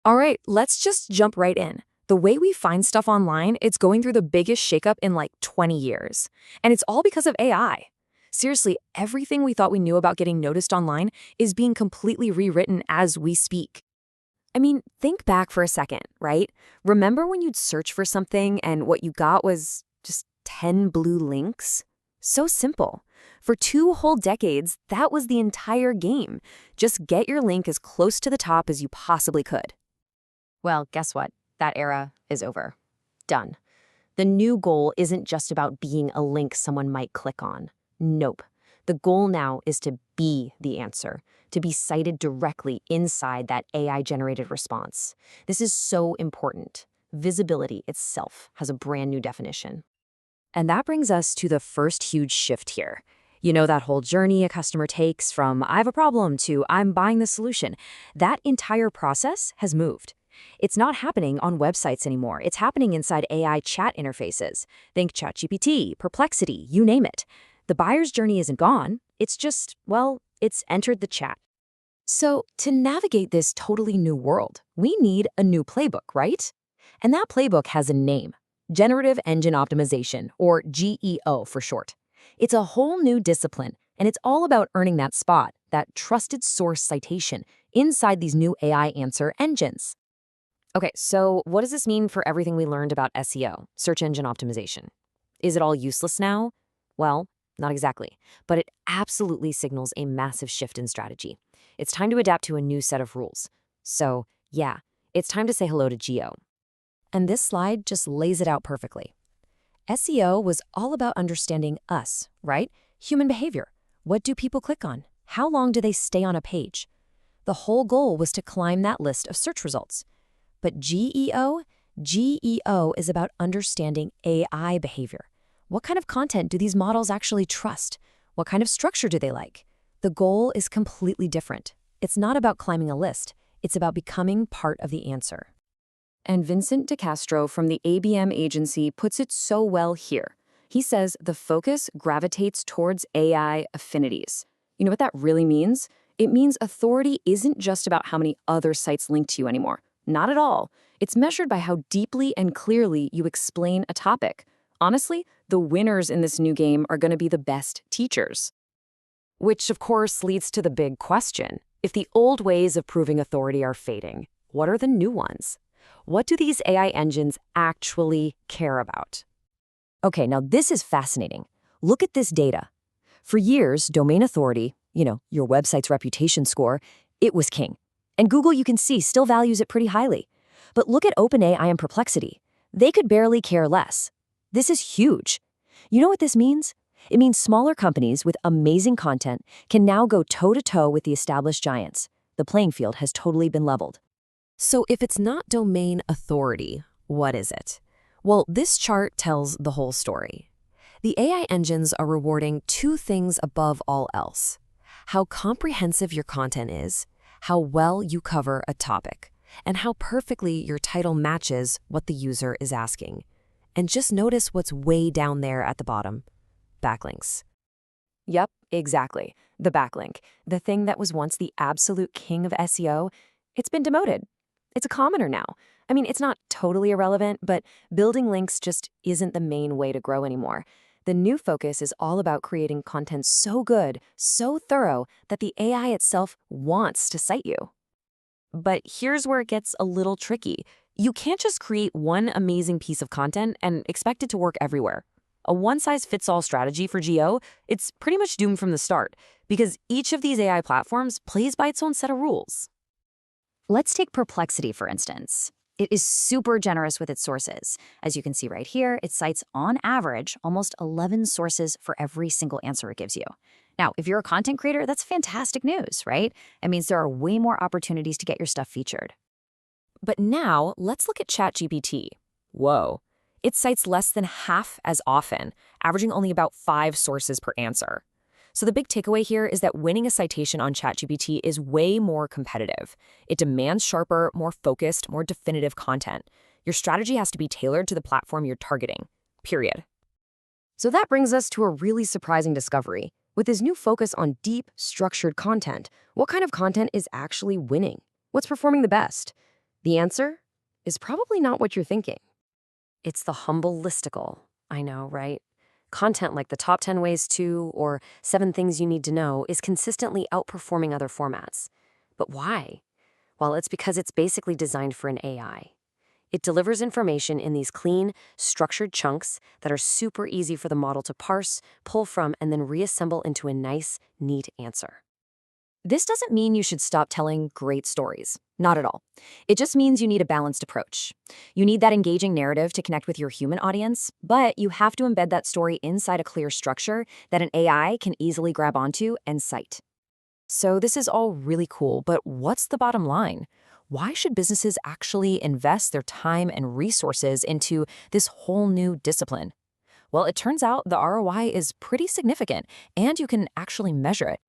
All right, let's just jump right in. The way we find stuff online, it's going through the biggest shakeup in like 20 years. And it's all because of AI. Seriously, everything we thought we knew about getting noticed online is being completely rewritten as we speak. I mean, think back for a second, right? Remember when you'd search for something and what you got was just 10 blue links? So simple. For 2 whole decades, that was the entire game. Just get your link as close to the top as you possibly could. Well, guess what? That era is over. Done. The new goal isn't just about being a link someone might click on. Nope. The goal now is to be the answer, to be cited directly inside that AI-generated response. This is so important. Visibility itself has a brand new definition. And that brings us to the first huge shift here. You know that whole journey a customer takes from I have a problem to I'm buying the solution. That entire process has moved. It's not happening on websites anymore. It's happening inside AI chat interfaces. Think ChatGPT, Perplexity, you name it. The buyer's journey isn't gone. It's just, well, it's entered the chat. So to navigate this totally new world, we need a new playbook, right? And that playbook has a name. Generative Engine Optimization, or GEO for short. It's a whole new discipline, and it's all about earning that spot, that trusted source citation, inside these new AI answer engines. Okay, so what does this mean for everything we learned about SEO, search engine optimization? Is it all useless now? Well, not exactly, but it absolutely signals a massive shift in strategy. It's time to adapt to a new set of rules. So, yeah, it's time to say hello to GEO. And this slide just lays it out perfectly. SEO was all about understanding us, right? Human behavior. What do people click on? How long do they stay on a page? The whole goal was to climb that list of search results. But GEO is about understanding AI behavior. What kind of content do these models actually trust? What kind of structure do they like? The goal is completely different. It's not about climbing a list. It's about becoming part of the answer. And Vincent DeCastro from the ABM agency puts it so well here. He says the focus gravitates towards AI affinities. You know what that really means? It means authority isn't just about how many other sites link to you anymore. Not at all. It's measured by how deeply and clearly you explain a topic. Honestly, the winners in this new game are going to be the best teachers. Which, of course, leads to the big question. If the old ways of proving authority are fading, what are the new ones? What do these AI engines actually care about? Okay, now this is fascinating. Look at this data. For years, domain authority, your website's reputation score, it was king. And Google, you can see, still values it pretty highly. But look at OpenAI and Perplexity. They could barely care less. This is huge. You know what this means? It means smaller companies with amazing content can now go toe-to-toe with the established giants. The playing field has totally been leveled. So if it's not domain authority, what is it? Well, this chart tells the whole story. The AI engines are rewarding two things above all else: how comprehensive your content is, how well you cover a topic, and how perfectly your title matches what the user is asking. And just notice what's way down there at the bottom. Backlinks. Yep, exactly. The backlink. The thing that was once the absolute king of SEO, it's been demoted. It's a commoner now. I mean, it's not totally irrelevant, but building links just isn't the main way to grow anymore. The new focus is all about creating content so good, so thorough, that the AI itself wants to cite you. But here's where it gets a little tricky. You can't just create one amazing piece of content and expect it to work everywhere. A one-size-fits-all strategy for GEO, it's pretty much doomed from the start, because each of these AI platforms plays by its own set of rules. Let's take Perplexity, for instance. It is super generous with its sources. As you can see right here, it cites, on average, almost 11 sources for every single answer it gives you. Now, if you're a content creator, that's fantastic news, right? It means there are way more opportunities to get your stuff featured. But now, let's look at ChatGPT. Whoa. It cites less than half as often, averaging only about 5 sources per answer. So the big takeaway here is that winning a citation on ChatGPT is way more competitive. It demands sharper, more focused, more definitive content. Your strategy has to be tailored to the platform you're targeting, period. So that brings us to a really surprising discovery. With this new focus on deep, structured content, what kind of content is actually winning? What's performing the best? The answer is probably not what you're thinking. It's the humble listicle. I know, right? Content like the top 10 ways to or 7 things you need to know is consistently outperforming other formats. But why? Well, it's because it's basically designed for an AI. It delivers information in these clean, structured chunks that are super easy for the model to parse, pull from, and then reassemble into a nice, neat answer. This doesn't mean you should stop telling great stories. Not at all. It just means you need a balanced approach. You need that engaging narrative to connect with your human audience, but you have to embed that story inside a clear structure that an AI can easily grab onto and cite. So this is all really cool, but what's the bottom line? Why should businesses actually invest their time and resources into this whole new discipline? Well, it turns out the ROI is pretty significant, and you can actually measure it.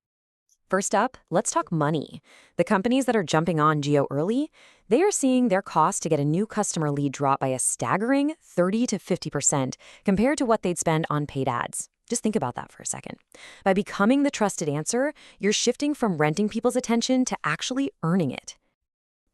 First up, let's talk money. The companies that are jumping on GEO early, they are seeing their cost to get a new customer lead drop by a staggering 30 to 50% compared to what they'd spend on paid ads. Just think about that for a second. By becoming the trusted answer, you're shifting from renting people's attention to actually earning it.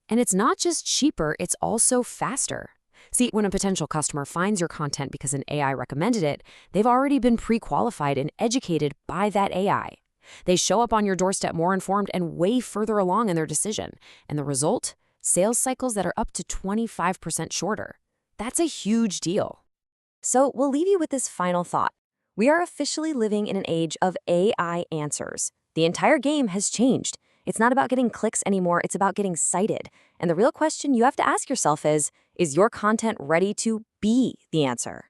And it's not just cheaper, it's also faster. See, when a potential customer finds your content because an AI recommended it, they've already been pre-qualified and educated by that AI. They show up on your doorstep more informed and way further along in their decision. And the result? Sales cycles that are up to 25% shorter. That's a huge deal. So we'll leave you with this final thought. We are officially living in an age of AI answers. The entire game has changed. It's not about getting clicks anymore, it's about getting cited. And the real question you have to ask yourself is your content ready to be the answer?